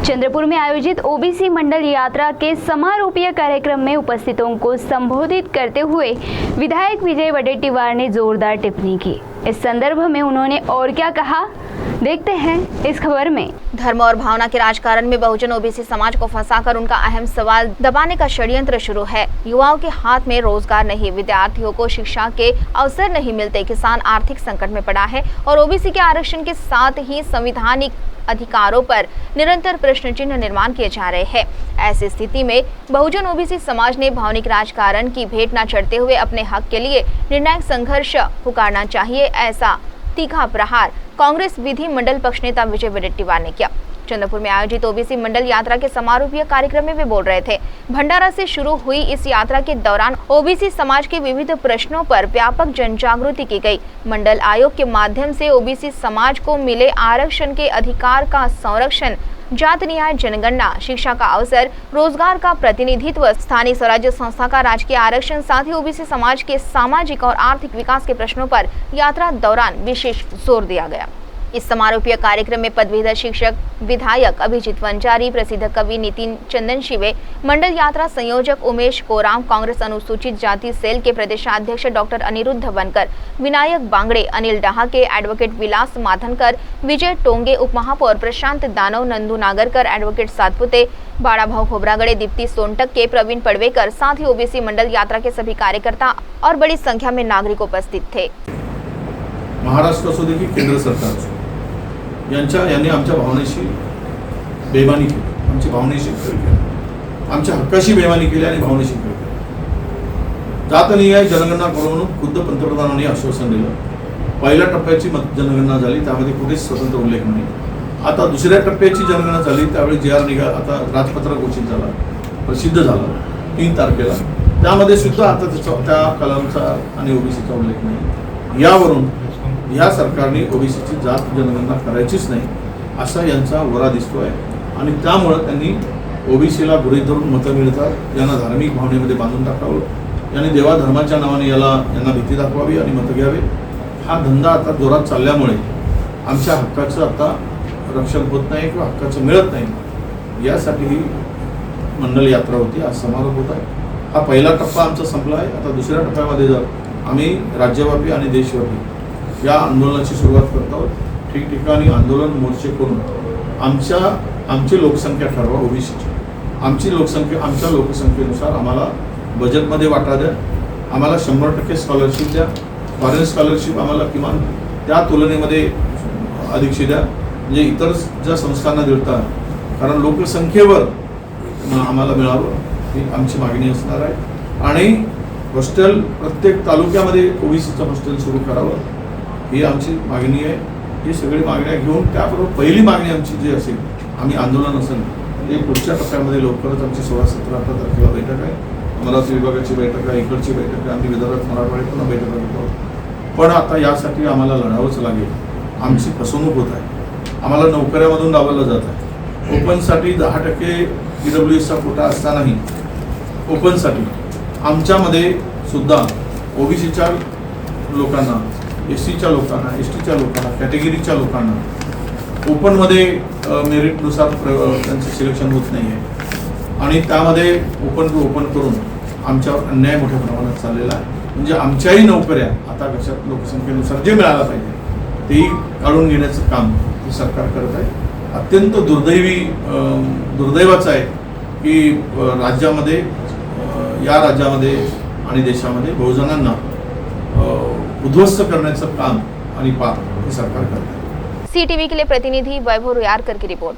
चंद्रपुर में आयोजित ओबीसी मंडल यात्रा के समारोपीय कार्यक्रम में उपस्थितों को संबोधित करते हुए विधायक विजय वडेट्टीवार ने जोरदार टिप्पणी की। इस संदर्भ में उन्होंने और क्या कहा, देखते हैं इस खबर में। धर्म और भावना के राजकारण में बहुजन ओबीसी समाज को फंसाकर उनका अहम सवाल दबाने का षड्यंत्र शुरू है। युवाओं के हाथ में रोजगार नहीं, विद्यार्थियों को शिक्षा के अवसर नहीं मिलते, किसान आर्थिक संकट में पड़ा है और ओबीसी के आरक्षण के साथ ही संवैधानिक अधिकारों पर निरंतर प्रश्न चिन्ह निर्माण किए जा रहे हैं। ऐसी स्थिति में बहुजन ओबीसी समाज ने भावनिक राजकारण की भेंट न चढ़ते हुए अपने हक के लिए निर्णायक संघर्ष पुकारना चाहिए, ऐसा तीखा प्रहार कांग्रेस विधि मंडल पक्ष नेता विजय वडेट्टीवार ने किया। चंद्रपुर में आयोजित ओबीसी मंडल यात्रा के समारोपीय कार्यक्रम में वे बोल रहे थे। भंडारा से शुरू हुई इस यात्रा के दौरान ओबीसी समाज के विविध प्रश्नों पर व्यापक जन जागृति की गई। मंडल आयोग के माध्यम से ओबीसी समाज को मिले आरक्षण के अधिकार का संरक्षण, जात न्याय, जनगणना, शिक्षा का अवसर, रोजगार का प्रतिनिधित्व, स्थानीय स्वराज्य संस्था का राजकीय आरक्षण, साथ ही ओबीसी समाज के सामाजिक और आर्थिक विकास के प्रश्नों पर यात्रा दौरान विशेष जोर दिया गया। इस समारोपीय कार्यक्रम में पदवीधर शिक्षक विधायक अभिजीत वंजारी, प्रसिद्ध कवि नितिन चंदन शिवे, मंडल यात्रा संयोजक उमेश कोराम, कांग्रेस अनुसूचित जाति सेल के प्रदेशाध्यक्ष डॉक्टर अनिरुद्ध बनकर, विनायक बांगड़े, अनिल डहाके, एडवोकेट विलास माधनकर, विजय टोंगे, उप महापौर प्रशांत दानव, नंदू नागरकर, एडवोकेट सातपुते, बाड़ा भाव खोबरागड़े, दीप्ति सोनटक के, प्रवीण पड़वेकर, साथ ही ओबीसी मंडल यात्रा के सभी कार्यकर्ता और बड़ी संख्या में नागरिक उपस्थित थे। महाराष्ट्र असो देखील केंद्र सरकार यांनी आमच्या भावनेशी बेईमानी केली, आमची भावनेशी खेळ केला, आमच्या हक्काशी बेईमानी केली आणि भावनेशी खेळ केला। जात न्याय जनगणना करून खुद्द पंतप्रधानांनी आश्वासन दिलं। पहिल्या टप्प्याची जनगणना झाली, त्यामध्ये कुठेच स्वतंत्र उल्लेख नाही। आता दुसऱ्या टप्प्याची जनगणना झाली, त्यावेळी JR निघाला, आता राजपत्रक घोषित झाला, प्रसिद्ध झाला 3 तारखेला। त्यामध्ये सुद्धा आता त्या कलमचा आणि ओबीसीचा उल्लेख नाही। यावरून या सरकारने ओबीसीची जात जनगणना करायचीच नाही असा यांचा वरा दिसतोय आणि त्यामुळे त्यांनी ओबीसीला गृहीत धरून मतं मिळतात, यांना धार्मिक भावनेमध्ये बांधून टाकावं, यांनी देवा धर्माच्या नावाने यांना भीती दाखवावी आणि मतं घ्यावे। हा धंदा आता जोरात चालल्यामुळे आमच्या हक्काचं आता रक्षण होत नाही किंवा हक्काचं मिळत नाही। यासाठी ही मंडल यात्रा होती, आज समारोप होत आहे। हा पहिला टप्पा आमचा संपला आहे। आता दुसऱ्या टप्प्यामध्ये जर आम्ही राज्यव्यापी आणि देशव्यापी या आंदोलनाची सुरुवात करत आहोत। ठिकठिकाणी आंदोलन मोर्चे करून आमची लोकसंख्या ठरवा, ओबीसीची आमची लोकसंख्या, आमच्या लोकसंख्येनुसार आम्हाला बजेटमध्ये वाटा द्या, आम्हाला 100% स्कॉलरशिप द्या, फॉरेन स्कॉलरशिप आम्हाला किमान त्या तुलनेमध्ये अधिकशी द्या, म्हणजे इतर ज्या संस्थांना देतात, कारण लोकसंख्येवर आम्हाला मिळावं ही आमची मागणी असणार आहे। आणि हॉस्टेल प्रत्येक तालुक्यामध्ये ओबीसीचं हॉस्टेल सुरू करावं ही आमची मागणी आहे। ही सगळी मागण्या घेऊन त्याबरोबर पहिली मागणी आमची जी असेल, आम्ही आंदोलन असेल ते पुढच्या टप्प्यामध्ये लवकरच आमची 16, 17, 18 तारखेला बैठक आहे, अमरावती विभागाची बैठक आहे, इकडची बैठक आहे, आम्ही विदर्भात मराठवाड्यात पुन्हा बैठक घेतो। पण आता यासाठी आम्हाला लढावंच लागेल। आमची फसवणूक होत आहे, आम्हाला नोकऱ्यामधून डावललं जात आहे। ओपनसाठी 10% EWSचा कोटा असतानाही ओपनसाठी आमच्यामध्ये सुद्धा ओबीसीच्या लोकांना, SCच्या लोकांना, STच्या लोकांना, कॅटेगरीच्या लोकांना ओपनमध्ये मेरिटनुसार त्यांचं सिलेक्शन होत नाही आहे आणि त्यामध्ये ओपन करून आमच्यावर अन्याय मोठ्या प्रमाणात चाललेला आहे। म्हणजे आमच्याही नोकऱ्या आता कशा लोकसंख्येनुसार जे मिळायला पाहिजे तेही काढून घेण्याचं काम हे सरकार करत आहे। अत्यंत दुर्दैवाचं आहे की राज्यामध्ये, या राज्यामध्ये आणि देशामध्ये बहुजनांना उद्ध्वस्त करण्याचं काम आणि पाप हे सरकार करत आहे। CTV के लिए प्रतिनिधि वैभव रुयारकर की रिपोर्ट।